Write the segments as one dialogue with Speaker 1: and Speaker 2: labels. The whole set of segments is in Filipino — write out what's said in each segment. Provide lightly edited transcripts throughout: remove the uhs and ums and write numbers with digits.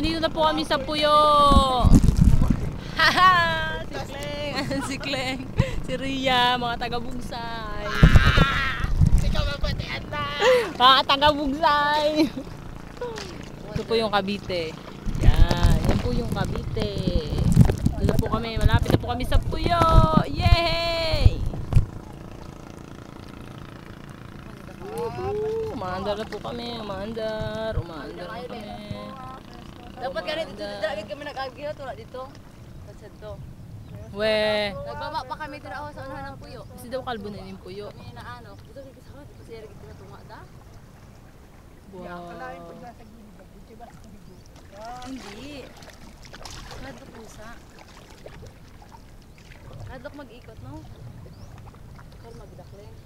Speaker 1: Nandito na po kami sa Puyo. Haha! Si Kleng, si Kleng, si Ria, mga taga-Bugsay.
Speaker 2: Ikaw mapatian na!
Speaker 1: Mga taga-Bugsay. Ito po yung Cavite. Yan po yung Cavite. Dito po kami, malapit na po kami sa Puyo. Yay! Umaandar na po kami, umaandar na kami.
Speaker 2: Dapat ganito dito kami nag-agyo tulad dito. Kasi to.
Speaker 1: We.
Speaker 2: Nagbaba pa kami dito sa unahan ng Puyo.
Speaker 1: Kasi daw kalbo na yung Puyo.
Speaker 2: Kami na ano, dito kami sa dito siya gid na tunga da.
Speaker 1: Wow.
Speaker 2: Hindi. Kadlok pusa. Kadlok mag-ikot no. Kar magdakling.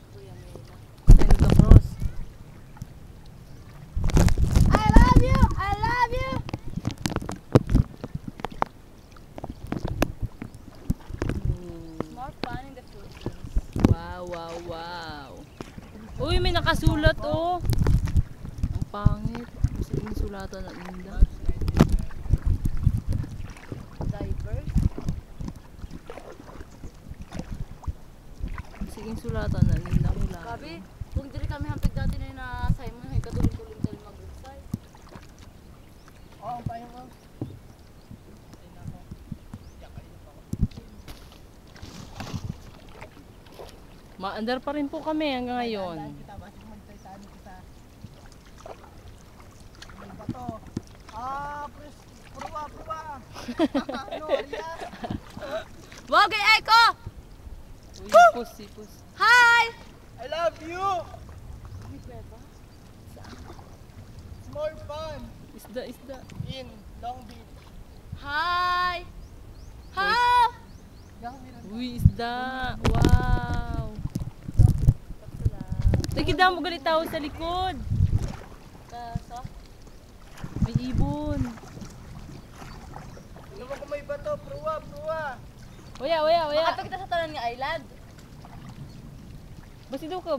Speaker 2: Kuya Mela.
Speaker 1: Ano the cross?
Speaker 2: I love you. I love you. More fun in the Philippines.
Speaker 1: Wow, wow, wow. Uy, may nakasulat oh. Ang pangit. Kasi yung sulatan na linda.
Speaker 2: Diverse.
Speaker 1: Kasi yung sulatan na linda mula.
Speaker 2: Sabi, kung diri kami hampig dati na yung nasay mo, ay katulong-tulong tayo mag-ugsay. Oo, payo ko.
Speaker 1: Maandar pa rin po kami hanggang ngayon.
Speaker 2: Bogey Echo!
Speaker 1: Uy, sipos.
Speaker 2: Hi!
Speaker 3: I love you! Small fun
Speaker 1: Isda.
Speaker 3: in Long Beach.
Speaker 2: Hi! Hi!
Speaker 1: Uy, isda. Wow. Tagida mo galit tao sa likod.
Speaker 2: So,
Speaker 1: May ibon.
Speaker 3: Ano mo kung may bato? Pruwa!
Speaker 1: Waya.
Speaker 2: makapag kita sa tanan nga island.
Speaker 1: Basta daw ka.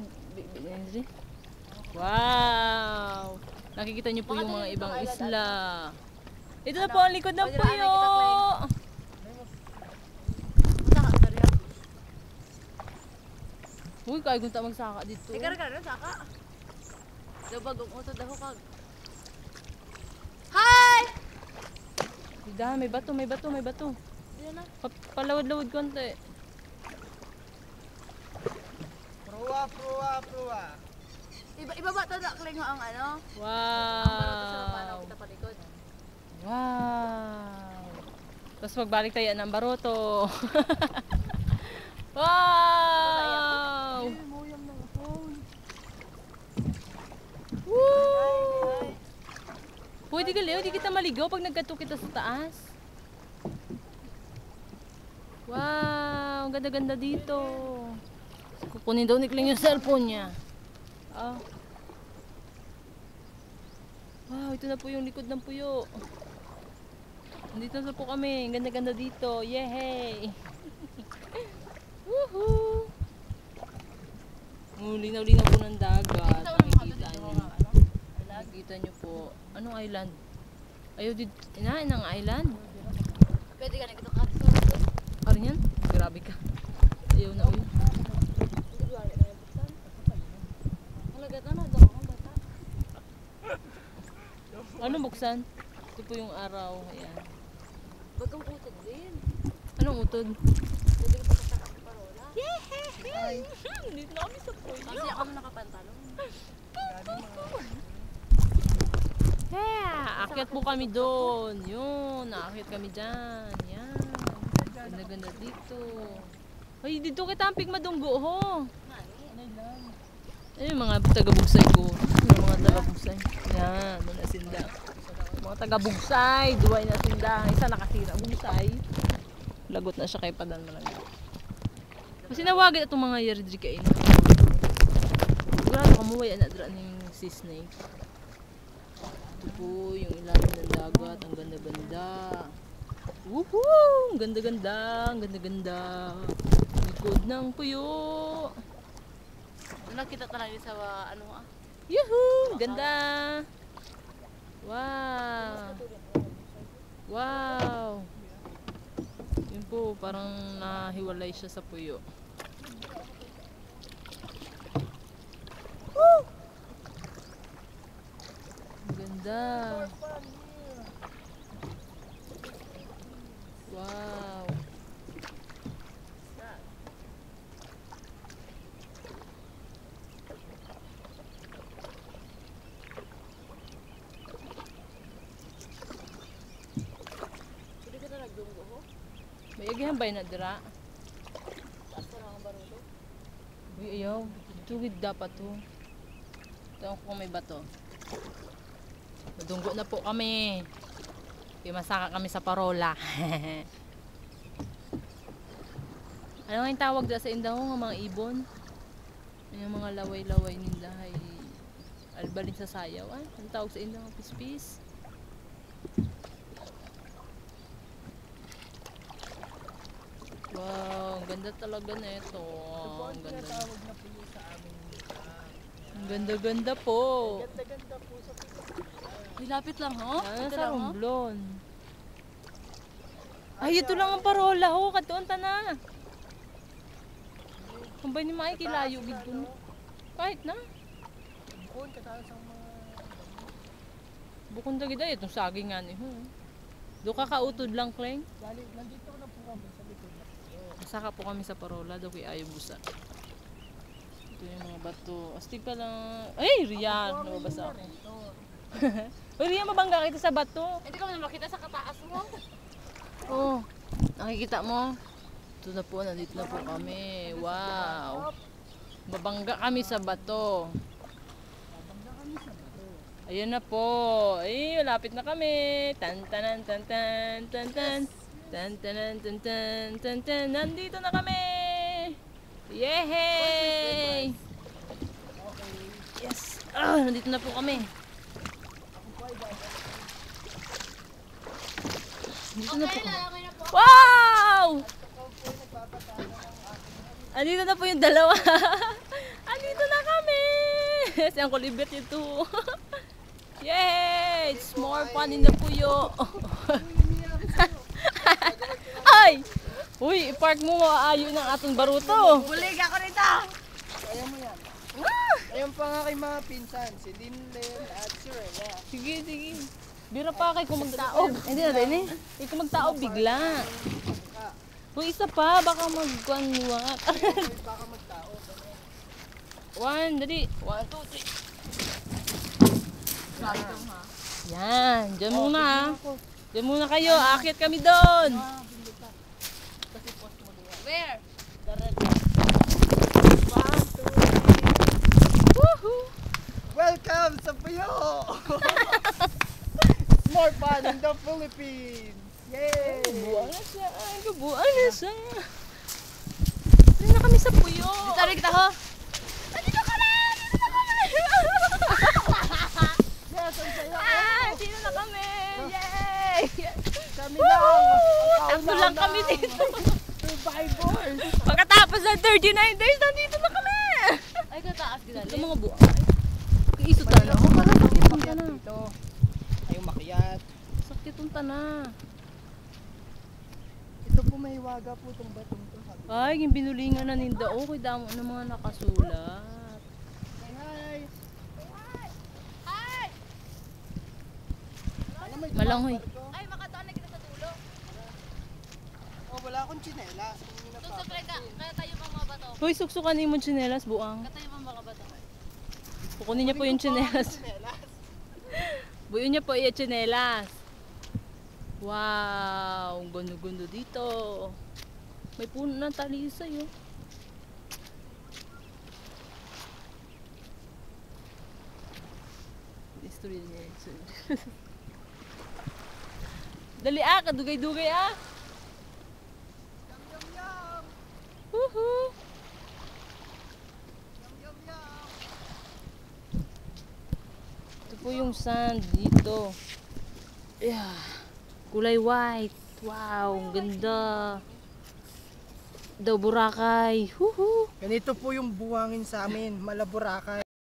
Speaker 1: Wow. Nakikita niyo po yung mga ibang isla. Ito na po ang likod ng Puyo.
Speaker 2: Saka ka rin.
Speaker 1: Uy, kaya gunta magsaka dito.
Speaker 2: Ikaw rin, saka. Daw bagong uto daw kag. Hi!
Speaker 1: Dida, may bato.
Speaker 2: Diyan na.
Speaker 1: Palawad-lawad konti.
Speaker 3: Pruwa!
Speaker 2: Ibaba ta na kling ang ano.
Speaker 1: Wow.
Speaker 2: Ang baro sa paano kita palikod.
Speaker 1: Wow. Tapos magbalik tayo ng baroto. Wow. Woo. Pwede ka Leo, di kita maligaw pag nagkato kita sa taas. Wow, ang ganda-ganda dito. Kukunin daw ni Kling yung cellphone niya. Ah. Wow, ito na po yung likod ng Puyo. Nandito na po kami. Ang ganda-ganda dito. Yehey! Woohoo! Linaw-linaw po ng dagat. Nakikita nyo. Nakikita nyo po. Anong island? Ayaw dito. Inain ang island?
Speaker 2: Pwede ka na kita kaso.
Speaker 1: Ano yan? Grabe ka. Ayaw na uy. Anong buksan? Ito po yung araw. Ayan.
Speaker 2: Bagong utod din.
Speaker 1: Anong utod?
Speaker 2: Pwede ka pa sa parola.
Speaker 1: Yehey! Dito na kami sa Puyo.
Speaker 2: Kasi ako nakapantalon.
Speaker 1: Yeah! Akyat po kami doon. Yun, naakyat kami dyan. Yan. Ganda-ganda dito. Ay, dito kita ang pigmadunggo ho. Ay, mga taga-Bugsay ko. Yung mga taga-Bugsay. Yan, mga sinda. Mga taga-Bugsay, duway na sinda. Isa nakasira, Bugsay. Lagot na siya kay Padan Malangga. Kasi nawagan itong mga yerdri kain. Sigurado kamuway, anak dra ng sea snake. Ito po yung ilalim ng dagat. Ang ganda-ganda. Woohoo! Ang ganda-ganda. Ang ganda-ganda. Likod ng Puyo.
Speaker 2: Nakita talaga sa ano ah.
Speaker 1: Yuhuu! Ganda! Wow! Wow! Yun po, parang nahiwalay siya sa puyo. Woo! Ang ganda! Wow!
Speaker 2: Hindi ka na nagdunggo ho?
Speaker 1: May agihan ba na dira?
Speaker 2: Taas ka lang ang barulo.
Speaker 1: Uy, ayaw. Tugid dapat to. Ito kung may bato. Madunggo na po kami. Masaka kami sa parola. Ano nga yung tawag da sa indaw ng mga ibon? Yung mga laway-laway ninda ay albalin sa sayaw. Ay, ang tawag sa indaw? Pispis? Wow, ang ganda talaga na ito. Ang ganda.
Speaker 3: Tawag na puyo sa amin.
Speaker 1: Ang ganda-ganda po.
Speaker 3: Ganda-ganda po sa puyo.
Speaker 2: Nilapit lang ho?
Speaker 1: Ano
Speaker 2: Ito
Speaker 1: sa
Speaker 2: lang ho?
Speaker 1: Romblon? Ay, ito lang ang parola ho. Katuon ta na. Kung ba ni makikilayo gid ko no? Kahit na.
Speaker 3: Bukon kataas ang mga...
Speaker 1: Bukon dagid ay itong saging nga ni ho. Do ka kautod lang, Kleng.
Speaker 3: Dali, nandito na po kami sa likod na puyo.
Speaker 1: Masaka po kami sa parola. Do kay ayaw busa. Ito yung mga bato. Astig pa lang. Ay, Rian. Nababasa ako. Uy, Rian, mabangga kita sa bato.
Speaker 2: Hindi ka na makita sa kataas mo.
Speaker 1: Oh, nakikita mo? Ito na po, nandito na po kami. Wow. Babangga kami sa bato. Ayan na po. Ay, malapit na kami. Tan tanan tan tan tan tan. Tan tanan tan tan tan tan. Nandito na kami. Yay! Yes. Nandito na po kami. Nandito na po kami.
Speaker 2: Okay na po.
Speaker 1: Wow! Andito na po yung dalawa. Andito na kami. Si Uncle Libet ito. Yay! It's more fun in the puyo. Ay! Uy, i-park mo ayo ng atong baruto.
Speaker 2: Bulig ako nito!
Speaker 3: Kaya mo yan.
Speaker 1: Ah!
Speaker 3: Ayun pa nga kay mga pinsan, si Linlen at si Rhea.
Speaker 1: Sige, sige. Bira pa kay kung magtaob. Hindi na rin eh. Kung magtaob bigla. Uy, isa pa. Baka magkuanwak.
Speaker 3: Baka magtao.
Speaker 1: One, dali. 1, 2, 3. Yan. Diyan muna ha. Diyan muna kayo. Akit kami doon.
Speaker 2: Where?
Speaker 1: Woohoo!
Speaker 3: Welcome sa Puyo! More fun in the Philippines! Yay!
Speaker 1: Buwan na siya. Ay, kabuan na siya. Rin na kami sa puyo.
Speaker 2: Dito rin kita ho?
Speaker 1: Dito ka na! Dito na kami!
Speaker 3: Yes, ang saya!
Speaker 1: Ah, dito na kami! Yay!
Speaker 3: Kami lang!
Speaker 1: Takbo lang kami dito.
Speaker 3: Survivors!
Speaker 1: Pagkatapos ng 39 days, nandito na kami!
Speaker 2: Ay, kataas
Speaker 1: Ito
Speaker 2: ginali.
Speaker 1: mga buwan. Iisot na na. Oh, parang sakit ang
Speaker 3: Makiat
Speaker 1: tana.
Speaker 3: dito. Ayaw makiat.
Speaker 1: Sakit ang tana.
Speaker 3: Ito po may waga po itong batong to. Sabi ko.
Speaker 1: Ay, yung binulingan na ninda. Okay, damo ng mga nakasulat.
Speaker 3: Say hi!
Speaker 2: Ay!
Speaker 3: Alam mo, ito
Speaker 1: Malanghoy.
Speaker 3: ang barko.
Speaker 2: Ay, makataon na kita sa dulo.
Speaker 3: Oh, wala akong tsinela.
Speaker 2: Tusok lang ka. Kaya tayo mga bato.
Speaker 1: Hoy, suksukan niyo mo tsinelas, buang.
Speaker 2: Kaya tayo mga bato.
Speaker 1: Kukunin niya po yung tsinelas. Buyo niya po yung tsinelas. Wow, ang gundo-gundo dito. May puno ng talisay oh. History niya. Dali ah, kadugay-dugay ah.
Speaker 3: Yum, yum, yum!
Speaker 1: Woohoo!
Speaker 3: Yum, yum, yum!
Speaker 1: Ito po yung sand dito. Yeah. Kulay white. Wow, ang ganda. Daw Boracay. Woohoo!
Speaker 3: Ganito po yung buwangin sa amin, Malaburakay.